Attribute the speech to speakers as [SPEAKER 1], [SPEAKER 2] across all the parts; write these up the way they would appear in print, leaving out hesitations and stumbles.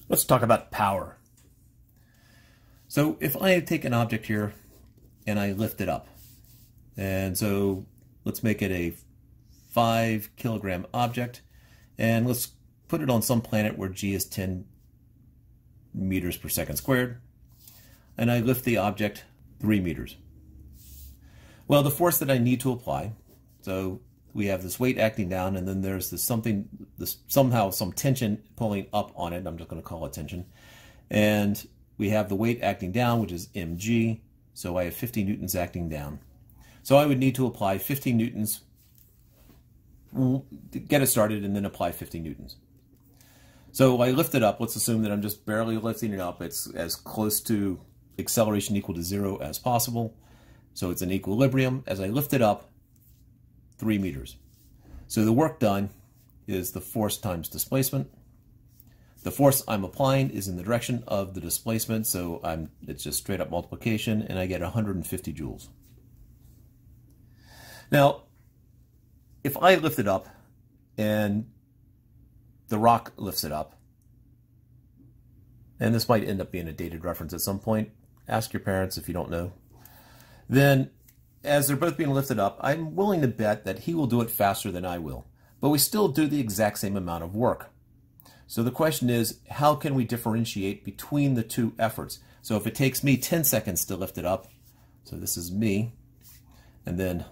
[SPEAKER 1] Let's talk about power. So if I take an object here and I lift it up, and so let's make it a 5 kilogram object, and let's put it on some planet where g is 10 meters per second squared, and I lift the object 3 meters. Well, the force that I need to apply, so we have this weight acting down, and then there's this somehow some tension pulling up on it. I'm just going to call it tension. And we have the weight acting down, which is mg, so I have 50 newtons acting down. So I would need to apply 50 newtons to get it started, and then apply 50 newtons. So I lift it up. Let's assume that I'm just barely lifting it up. It's as close to acceleration equal to 0 as possible. So it's in equilibrium. As I lift it up, 3 meters. So the work done is the force times displacement. The force I'm applying is in the direction of the displacement, so it's just straight up multiplication, and I get 150 joules. Now, if I lift it up and the rock lifts it up, and this might end up being a dated reference at some point, ask your parents if you don't know, then as they're both being lifted up, I'm willing to bet that he will do it faster than I will. But we still do the exact same amount of work. So the question is, how can we differentiate between the two efforts? So if it takes me 10 seconds to lift it up, so this is me, and then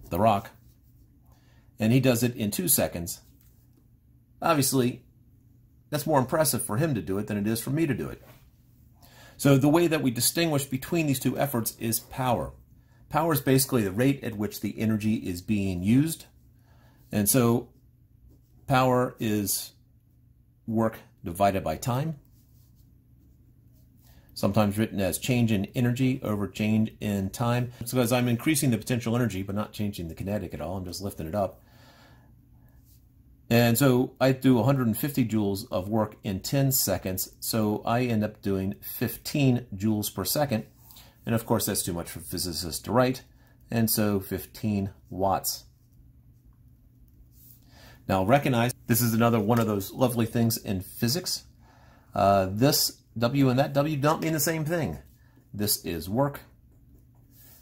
[SPEAKER 1] the rock, and he does it in 2 seconds, obviously that's more impressive for him to do it than it is for me to do it. So the way that we distinguish between these two efforts is power. Power is basically the rate at which the energy is being used. And so power is work divided by time, sometimes written as change in energy over change in time. So as I'm increasing the potential energy but not changing the kinetic at all, I'm just lifting it up. And so I do 150 joules of work in 10 seconds, so I end up doing 15 joules per second. And of course, that's too much for physicists to write, and so 15 watts. Now recognize, this is another one of those lovely things in physics. This W and that W don't mean the same thing. This is work,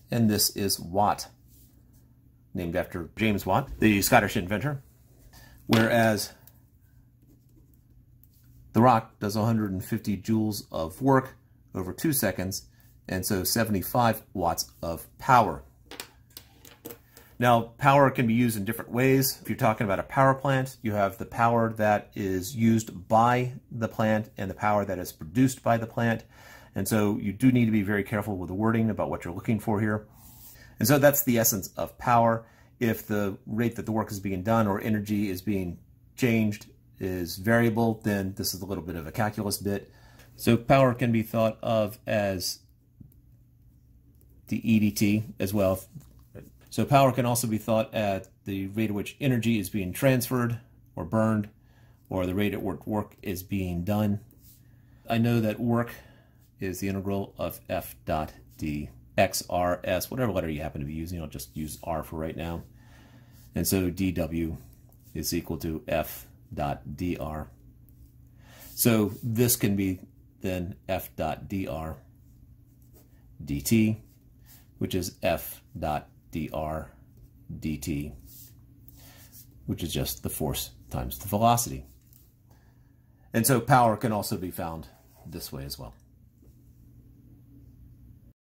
[SPEAKER 1] and this is watt, named after James Watt, the Scottish inventor. Whereas the rock does 150 joules of work over 2 seconds, and so 75 watts of power. Now, power can be used in different ways. If you're talking about a power plant, you have the power that is used by the plant and the power that is produced by the plant. And so you do need to be very careful with the wording about what you're looking for here. And so that's the essence of power. If the rate that the work is being done or energy is being changed is variable, then this is a little bit of a calculus bit. So power can be thought of as the EDT as well. So power can also be thought at the rate at which energy is being transferred or burned, or the rate at which work is being done. I know that work is the integral of F dot D X, R, S, whatever letter you happen to be using. I'll just use R for right now. And so dW is equal to F dot dr. So this can be then F dot dr dt, which is F dot dr dt, which is just the force times the velocity. And so power can also be found this way as well.